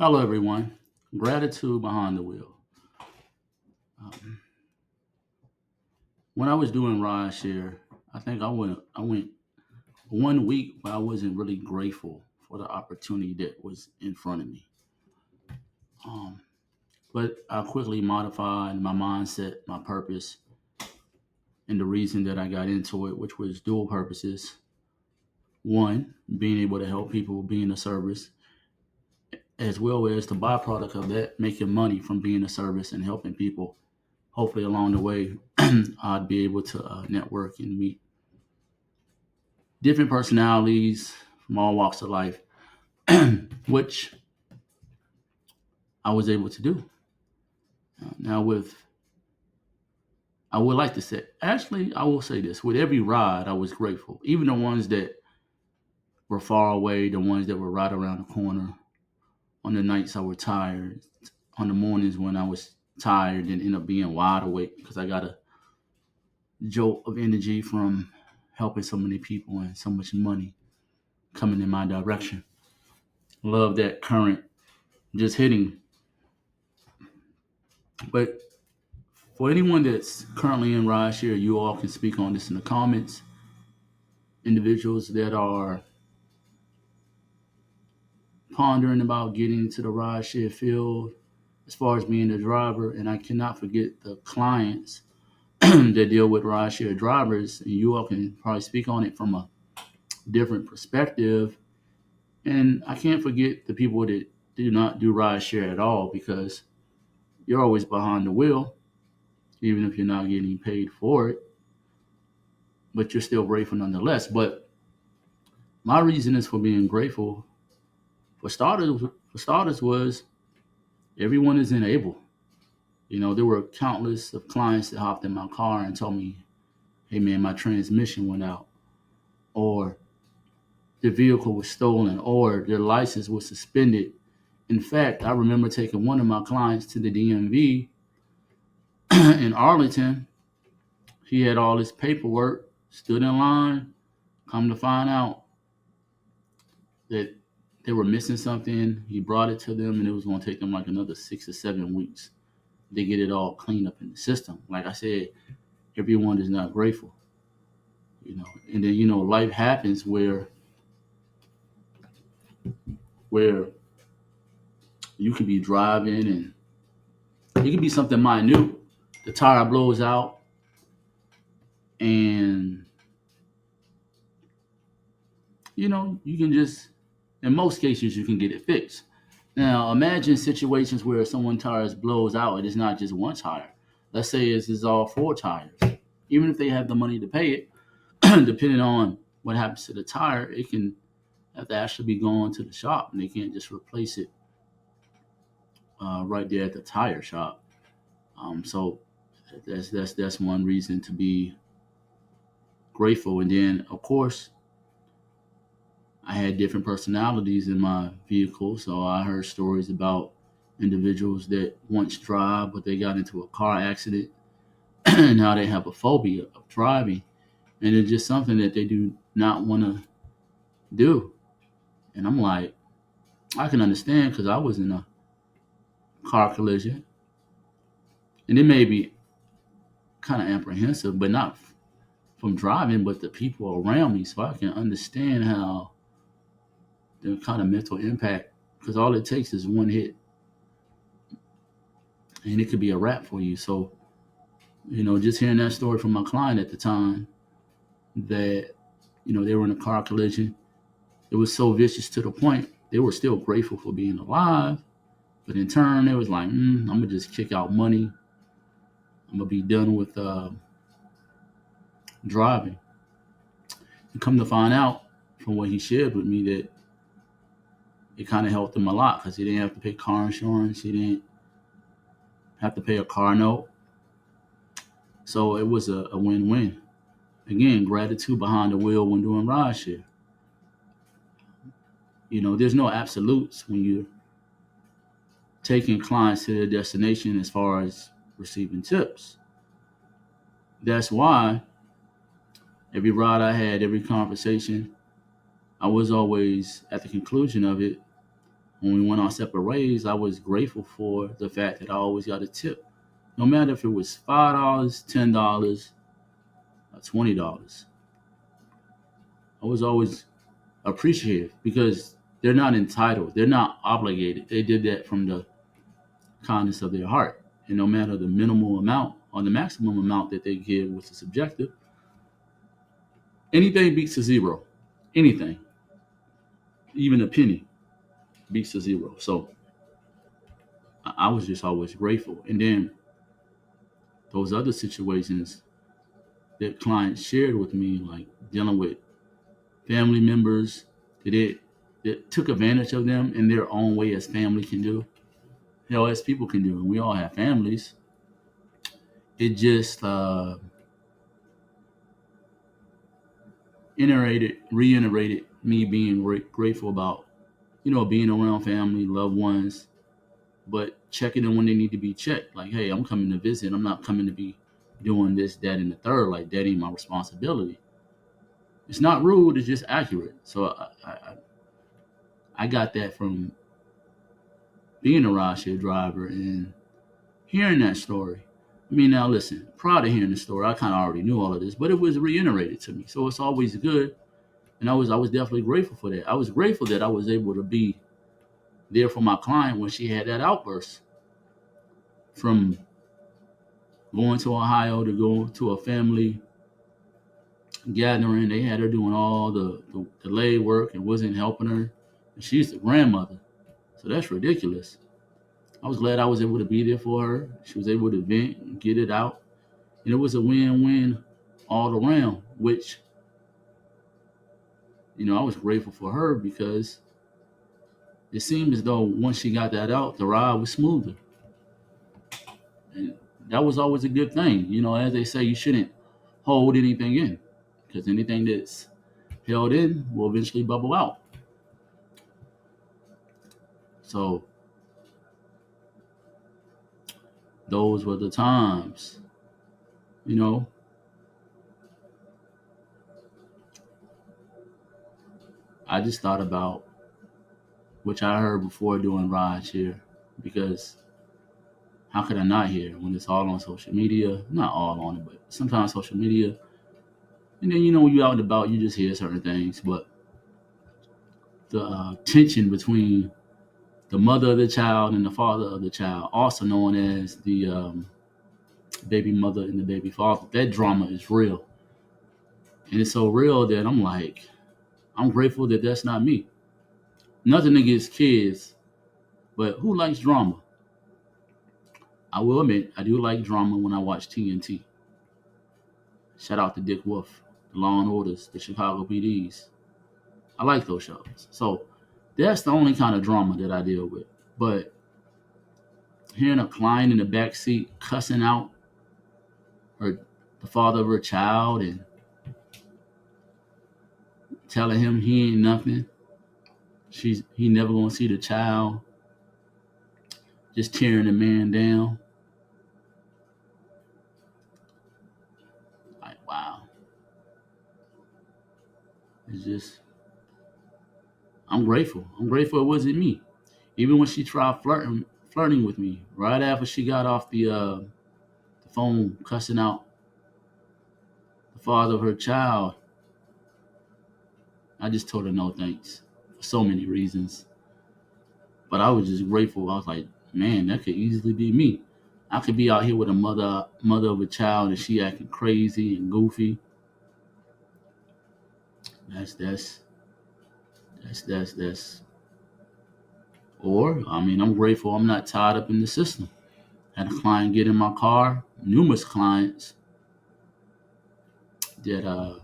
Hello, everyone. Gratitude behind the wheel. Um, when I was doing rideshare, I went 1 week where I wasn't really grateful for the opportunity that was in front of me. Um, but I quickly modified my mindset, my purpose, and the reason that I got into it, which was dual purposes. One, being able to help people, being a service, as well as the byproduct of that, making money from being a service and helping people. Hopefully, along the way, I'd be able to network and meet different personalities from all walks of life, which I was able to do. Now, I would like to say, actually, I will say this: with every ride, I was grateful, even the ones that were far away, the ones that were right around the corner. On the nights I was tired, on the mornings when I was tired and end up being wide awake because I got a jolt of energy from helping so many people and so much money coming in my direction. Love that current just hitting. But for anyone that's currently in rideshare, you all can speak on this in the comments. Individuals that are pondering about getting into the rideshare field as far as being a driver, and I cannot forget the clients that deal with rideshare drivers, and you all can probably speak on it from a different perspective. And I can't forget the people that do not do rideshare at all because you're always behind the wheel, even if you're not getting paid for it, but you're still grateful nonetheless. But my reason is for being grateful for starters was everyone is enabled. There were countless of clients that hopped in my car and told me, "Hey man, my transmission went out," or their vehicle was stolen, or their license was suspended. In fact, I remember taking one of my clients to the DMV in Arlington. He had all his paperwork, stood in line, come to find out that they were missing something. He brought it to them, and it was going to take them like another 6 or 7 weeks to get it all cleaned up in the system. Like I said, everyone is not grateful. And then life happens where you can be driving, and it can be something minute. The tire blows out, and you can just, in most cases, you can get it fixed. Now, imagine situations where someone tires blows out and it's not just one tire. Let's say it's all four tires. Even if they have the money to pay it, depending on what happens to the tire, it can have to actually be going to the shop, and they can't just replace it right there at the tire shop. So that's one reason to be grateful. And then, of course, I had different personalities in my vehicle, so I heard stories about individuals that once drive, but they got into a car accident, and now they have a phobia of driving, and it's just something that they do not want to do. And I'm like, I can understand because I was in a car collision, and it may be kind of apprehensive, but not from driving, but the people around me. So I can understand how the kind of mental impact, because all it takes is one hit, and it could be a wrap for you. So just hearing that story from my client at the time that they were in a car collision, it was so vicious to the point they were still grateful for being alive, but in turn it was like, I'm gonna just kick out money. I'm gonna be done with driving. And come to find out from what he shared with me that it kind of helped him a lot because he didn't have to pay car insurance. He didn't have to pay a car note. So it was a win-win. Again, gratitude behind the wheel when doing rideshare. There's no absolutes when you're taking clients to their destination as far as receiving tips. That's why every ride I had, every conversation, I was always at the conclusion of it. when we went our separate ways, I was grateful for the fact that I always got a tip. No matter if it was $5, $10, or $20. I was always appreciative because they're not entitled. They're not obligated. They did that from the kindness of their heart. And no matter the minimal amount or the maximum amount that they give, which is subjective, anything beats a zero. Anything, even a penny, beats a zero. So I was just always grateful. And then those other situations that clients shared with me, like dealing with family members that took advantage of them in their own way as family can do, as people can do, and we all have families. It just reiterated me being grateful about, being around family, loved ones, but checking them when they need to be checked. Like, hey, I'm coming to visit. I'm not coming to be doing this, that, and the third. Like, that ain't my responsibility. It's not rude. It's just accurate. So I got that from being a rideshare driver and hearing that story. I mean, now listen, prior to hearing the story, I kind of already knew all of this, but it was reiterated to me. So it's always good. And I was definitely grateful for that. I was grateful that I was able to be there for my client when she had that outburst from going to Ohio to go to a family gathering. They had her doing all the lay work and wasn't helping her. And she's the grandmother. So that's ridiculous. I was glad I was able to be there for her. She was able to vent and get it out. And it was a win-win all around, which, I was grateful for her because it seemed as though once she got that out, the ride was smoother. And that was always a good thing. As they say, you shouldn't hold anything in because anything that's held in will eventually bubble out. So those were the times, you know. I just thought about, which I heard before doing rideshare, because how could I not hear when it's all on social media? Not all on it, but sometimes social media. And then, when you're out and about, you just hear certain things. But the tension between the mother of the child and the father of the child, also known as the baby mother and the baby father, that drama is real. And it's so real that I'm like, I'm grateful that that's not me. Nothing against kids, but who likes drama? I will admit, I do like drama when I watch TNT. Shout out to Dick Wolf, the Law and Orders, the Chicago PDs. I like those shows. So that's the only kind of drama that I deal with. But hearing a client in the back seat cussing out her, the father of her child, and telling him he ain't nothing, he never gonna see the child, just tearing the man down. Like, wow. It's just, I'm grateful. I'm grateful it wasn't me. Even when she tried flirting with me, right after she got off the phone cussing out the father of her child, I just told her no thanks for so many reasons. But I was just grateful. I was like, man, that could easily be me. I could be out here with a mother of a child and she acting crazy and goofy. That's that's that's. Or I mean, I'm grateful I'm not tied up in the system. Had a client get in my car, numerous clients that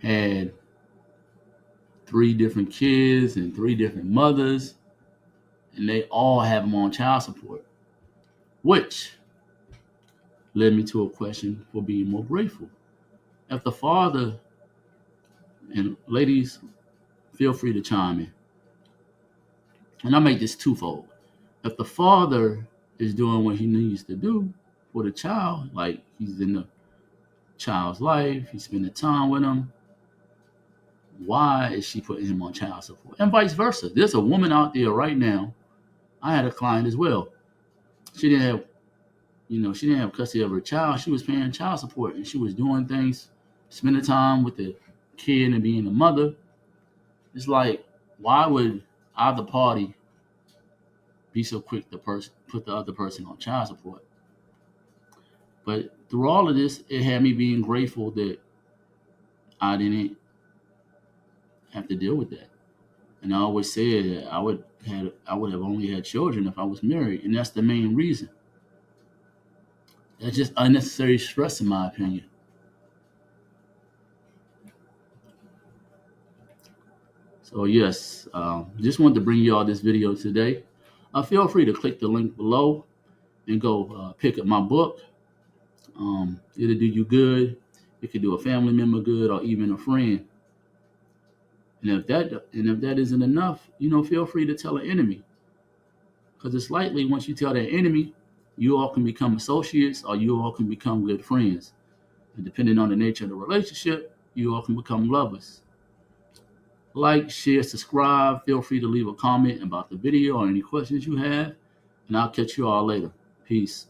had three different kids and three different mothers, and they all have them on child support, which led me to a question for being more grateful. If the father, and ladies, feel free to chime in, and I make this twofold. If the father is doing what he needs to do for the child, like he's in the child's life, he's spending time with them, why is she putting him on child support? And vice versa. There's a woman out there right now. I had a client as well. She didn't have, she didn't have custody of her child. She was paying child support and she was doing things, spending time with the kid and being a mother. It's like, why would either party be so quick to put the other person on child support? But through all of this, it had me being grateful that I didn't have to deal with that. And I always said that I would have only had children if I was married, and that's the main reason. That's just unnecessary stress, in my opinion. So yes, just wanted to bring you all this video today. Feel free to click the link below and go pick up my book. It'll do you good. It could do a family member good or even a friend. And if that isn't enough, feel free to tell an enemy. Because it's likely once you tell that enemy, you all can become associates or you all can become good friends. And depending on the nature of the relationship, you all can become lovers. Like, share, subscribe. Feel free to leave a comment about the video or any questions you have. And I'll catch you all later. Peace.